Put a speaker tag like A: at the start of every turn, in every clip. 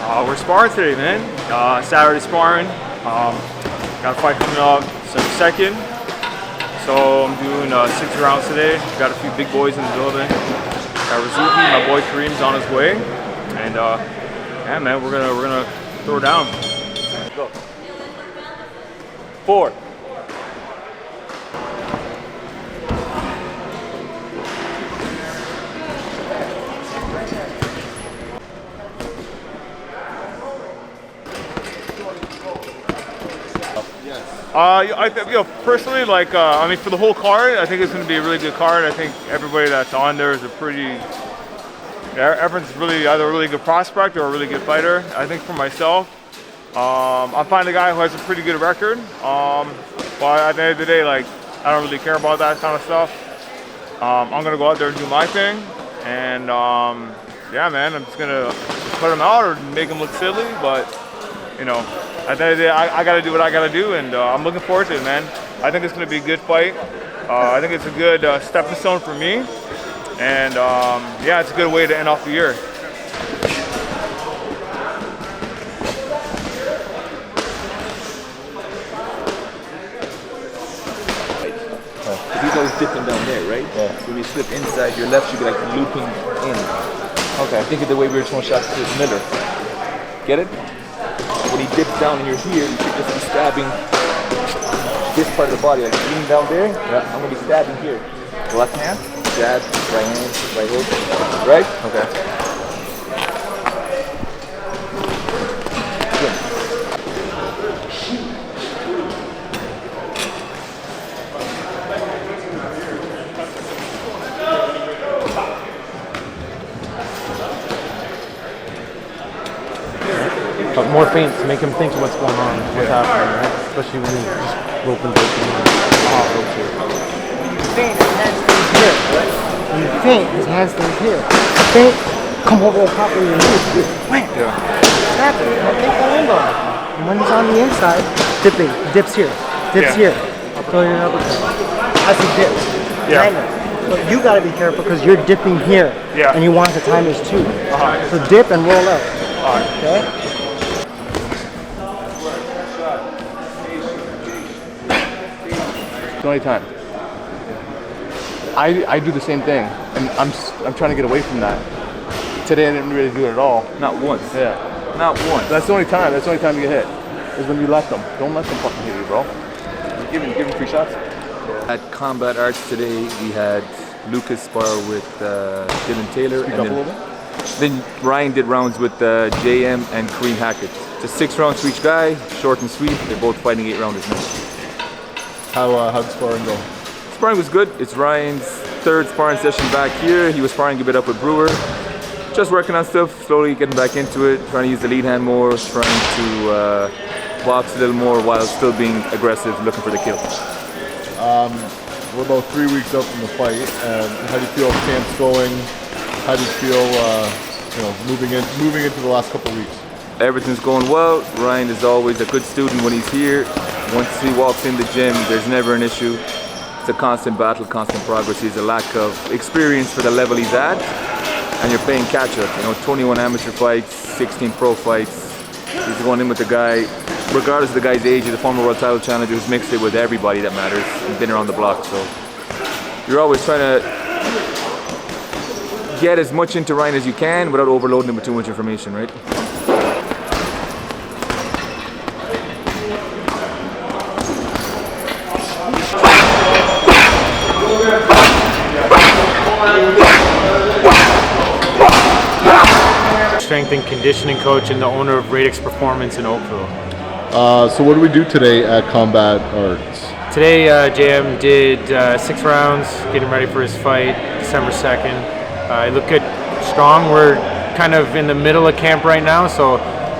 A: We're sparring today, man. Saturday sparring. Got a fight coming up December 2nd. So I'm doing 60 rounds today. Got a few big boys in the building. Got Rozicki, my boy Kareem's on his way. And yeah, man, we're gonna throw it down. Go. 4. Personally, I mean, for the whole card, I think it's going to be a really good card. I think everybody that's on there is everyone's really either a really good prospect or a really good fighter. I think for myself, I'm finding a guy who has a pretty good record. But at the end of the day, I don't really care about that kind of stuff. I'm going to go out there and do my thing. And yeah, man, I'm just going to put him out or make him look silly. But, you know, at the end of the day, I got to do what I got to do, and I'm looking forward to it, man. I think it's going to be a good fight. I think it's a good stepping stone for me, and yeah, it's a good way to end off the year.
B: He's always dipping down there, right?
C: Yeah.
B: So when you slip inside, your left should be like looping in. Okay. Think of the way we were throwing shots to Miller. Get it? When he dips down and you're here, you should just be stabbing this part of the body. Like leaning down there, yeah. I'm going to be stabbing here. Left hand, jab, right hand, right hook. Right? Okay. Good.
C: But more feints to make him think what's going on, what's happening, right? Especially when he's just roping, ropes here.
D: Feint, his hand stays here. When you feint, his hand stays here. Feint, come over the top of your knee. Wham!
B: Yeah.
D: Snap it. Take the angle. And when he's on the inside, dips here. Dips here. Throw your uppercut. As he dips.
A: Yeah.
D: So you gotta be careful because you're dipping here.
A: Yeah.
D: And you want the timers too. So dip and roll out. Okay?
C: The only time. I do the same thing, and I'm trying to get away from that. Today I didn't really do it at all.
B: Not once.
C: Yeah.
B: Not once.
C: That's the only time. That's the only time you get hit. Is when you let them. Don't let them fucking hit you, bro. Give him 3 shots.
B: At Combat Arts today, we had Lucas spar with Dylan Taylor.
C: Speak
B: and
C: up a
B: then,
C: little bit.
B: then Ryan did rounds with JM and Kareem Hackett. Just 6 rounds for each guy, short and sweet. They're both fighting 8 rounders now.
C: How'd sparring go?
B: Sparring was good. It's Ryan's 3rd sparring session back here. He was sparring a bit up with Brewer. Just working on stuff, slowly getting back into it, trying to use the lead hand more, trying to box a little more while still being aggressive, looking for the kill.
E: We're about 3 weeks out from the fight. How do you feel camp's going? How do you feel, moving into the last couple of weeks?
B: Everything's going well. Ryan is always a good student when he's here. Once he walks in the gym, there's never an issue. It's a constant battle, constant progress. He's a lack of experience for the level he's at, and you're playing catch up. 21 amateur fights, 16 pro fights. He's going in with the guy, regardless of the guy's age, he's a former world title challenger who's mixed it with everybody that matters and been around the block. So you're always trying to get as much into Ryan as you can without overloading him with too much information, right?
F: Strength and conditioning coach and the owner of Radix Performance in Oakville.
E: So what do we do today at Combat Arts?
F: Today, JM did 6 rounds, getting ready for his fight, December 2nd. He looked good, strong. We're kind of in the middle of camp right now, so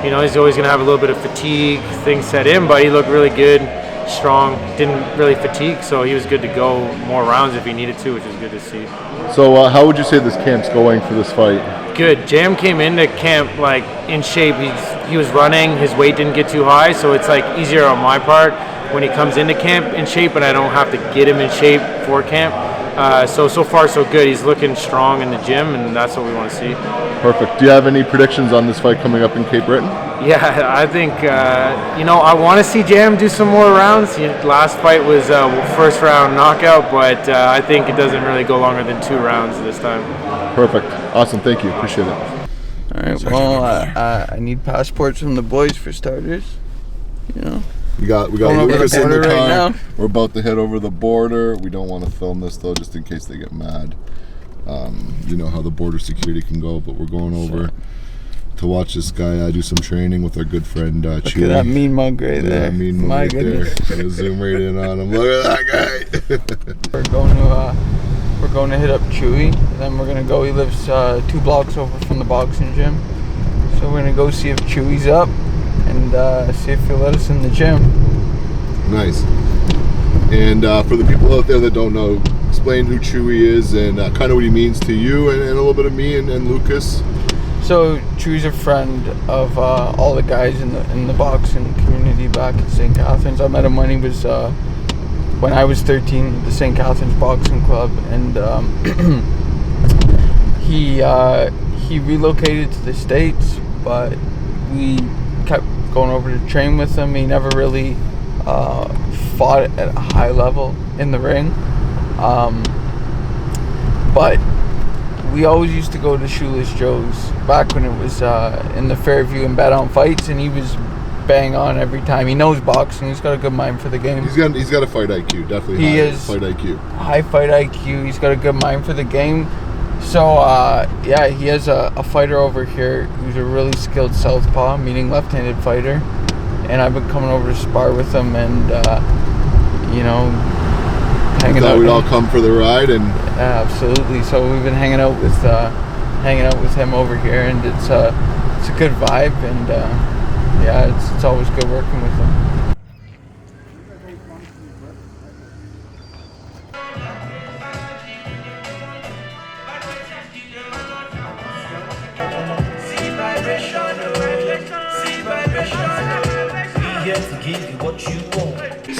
F: he's always going to have a little bit of fatigue, things set in, but he looked really good, strong, didn't really fatigue, so he was good to go more rounds if he needed to, which is good to see.
E: So how would you say this camp's going for this fight?
F: Good. JM came into camp in shape. He was running. His weight didn't get too high, so it's easier on my part when he comes into camp in shape, and I don't have to get him in shape for camp. So far so good. He's looking strong in the gym, and that's what we want to see.
E: Perfect. Do you have any predictions on this fight coming up in Cape Breton?
F: Yeah, I think, I want to see Jam do some more rounds. Last fight was a first round knockout, but I think it doesn't really go longer than 2 rounds this time.
E: Perfect. Awesome. Thank you. Appreciate it.
G: All right. Well, I need passports from the boys for starters. You know.
E: We got
G: Going over
E: Lucas
G: the
E: in the
G: border
E: car.
G: right now.
E: We're about to head over the border. We don't want to film this though, just in case they get mad. You know how the border security can go, but we're going over to watch this guy do some training with our good friend Chewy.
G: Look at that mean mug right there.
E: Mean mug
G: My
E: right
G: goodness.
E: there. Gonna zoom right in on him. Look at that guy.
G: We're going to hit up Chewy. And then we're gonna go. He lives 2 blocks over from the boxing gym. So we're gonna go see if Chewy's up and see if he'll let us in the gym.
E: Nice. And for the people out there that don't know, explain who Chewy is and kind of what he means to you and a little bit of me and Lucas.
G: So Chewy's a friend of all the guys in the boxing community back at St. Catharines. I met him when he was when I was 13 at the St. Catharines Boxing Club, and he relocated to the States, but we kept going over to train with him. He never really fought at a high level in the ring, but we always used to go to Shoeless Joe's back when it was in the Fairview and bet on fights, and he was bang on every time. He knows boxing. He's got a good mind for the game.
E: He's got a fight IQ, definitely.
G: He
E: high
G: is
E: fight IQ.
G: High fight IQ. He's got a good mind for the game. So yeah, he has a fighter over here who's a really skilled southpaw, meaning left-handed fighter, and I've been coming over to spar with him, and hanging
E: Thought
G: out.
E: we'd all come for the ride, and
G: Absolutely. So we've been hanging out with him over here, and it's a good vibe, and it's always good working with him.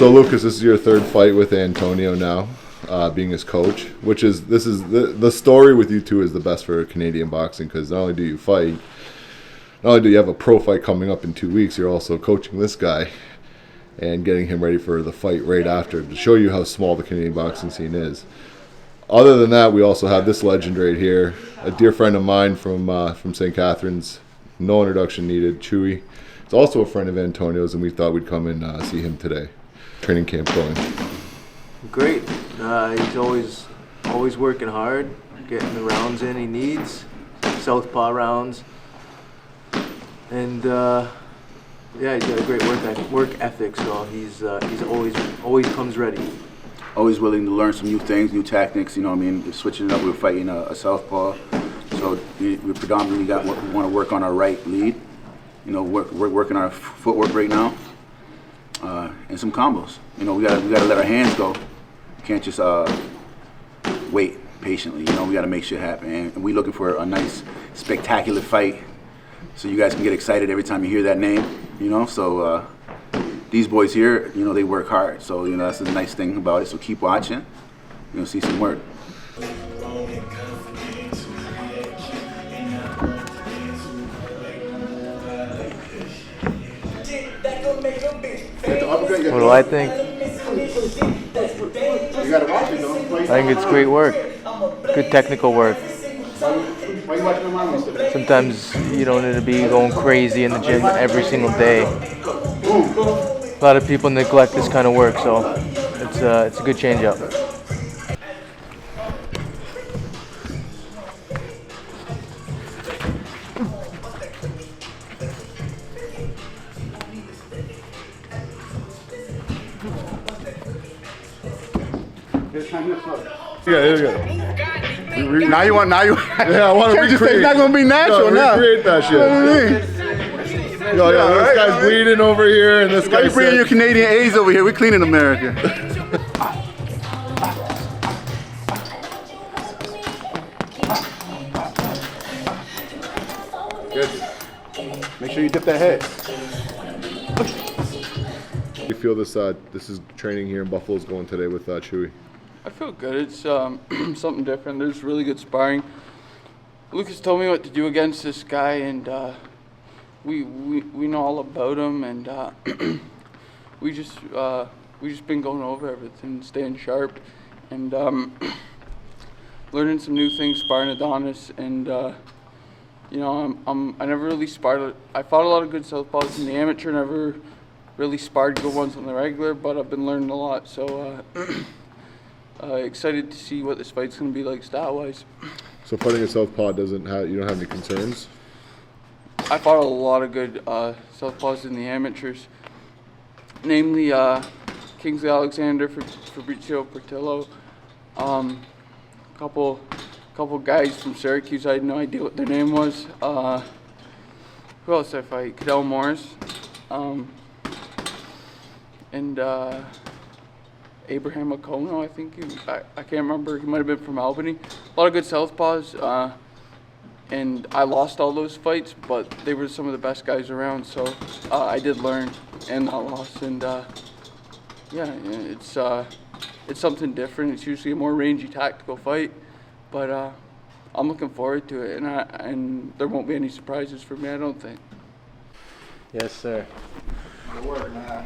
E: so Lucas, this is your 3rd fight with Antonio now, being his coach. This is the story with you two is the best for Canadian boxing, because not only do you fight, not only do you have a pro fight coming up in 2 weeks, you're also coaching this guy and getting him ready for the fight right after to show you how small the Canadian boxing scene is. Other than that, we also have this legend right here, a dear friend of mine from St. Catharines. No introduction needed. Chewy. It's also a friend of Antonio's, and we thought we'd come and see him today. Training camp going.
H: Great. He's always working hard, getting the rounds in he needs, southpaw rounds, and he's got a great work ethic. So he's always comes ready.
I: Always willing to learn some new things, new tactics. You know what I mean? Switching it up, we're fighting a southpaw, so we predominantly want to work on our right lead. You know, we're working our footwork right now, and some combos. You know, we gotta let our hands go. We can't just wait patiently. You know, we gotta make shit happen. And we're looking for a nice, spectacular fight, so you guys can get excited every time you hear that name. You know, so these boys here, you know, they work hard. So you know, that's the nice thing about it. So keep watching. You're gonna see some work.
H: What do I think? I think it's great work. Good technical work. Sometimes you don't need to be going crazy in the gym every single day. A lot of people neglect this kind of work, so it's a good change up.
E: Now you want yeah, I want to recreate.
I: It's not gonna be natural now.
E: Recreate that shit. This guy's bleeding over here, and this
I: Why you
E: guy's
I: bringing your Canadian A's over here? We're cleaning America.
E: Good. Make sure you dip that head. You feel this is training here in Buffalo is going today with Chewy?
G: I feel good. It's something different. There's really good sparring. Lucas told me what to do against this guy, and we know all about him, and we just been going over everything, staying sharp, and learning some new things, sparring Adonis, and you know, I never really sparred. I fought a lot of good southpaws in the amateur, never really sparred good ones on the regular, but I've been learning a lot. So excited to see what this fight's gonna be like style-wise.
E: So fighting a southpaw you don't have any concerns?
G: I fought a lot of good southpaws in the amateurs, namely Kingsley Alexander, Fabrizio Portillo, couple guys from Syracuse. I had no idea what their name was. Who else did I fight? Cadell Morris, and Abraham Okono, I think. I can't remember. He might have been from Albany. A lot of good southpaws, and I lost all those fights, but they were some of the best guys around. So I did learn and not lost, and yeah, it's something different. It's usually a more rangy, tactical fight, but I'm looking forward to it, and there won't be any surprises for me, I don't think.
C: Yes, sir.
J: Good work, man.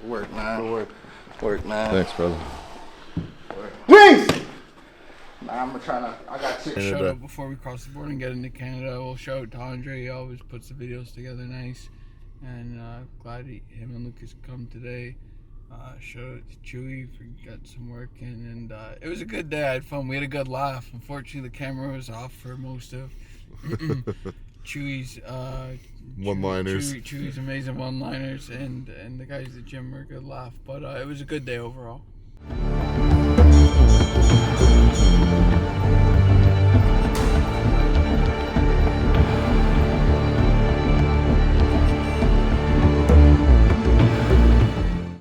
J: Work, man. Work, man.
E: Thanks, brother.
J: Wings! Nah, I got six.
G: Shout out before we cross the border and get into Canada. We'll shout out to Andre. He always puts the videos together nice. And glad him and Lucas come today. Shout out to Chewy for getting some work in. And it was a good day. I had fun. We had a good laugh. Unfortunately, the camera was off for most of Chewy's
E: one-liners.
G: Chewy's amazing one-liners. And the guys at the gym were a good laugh. But it was a good day overall.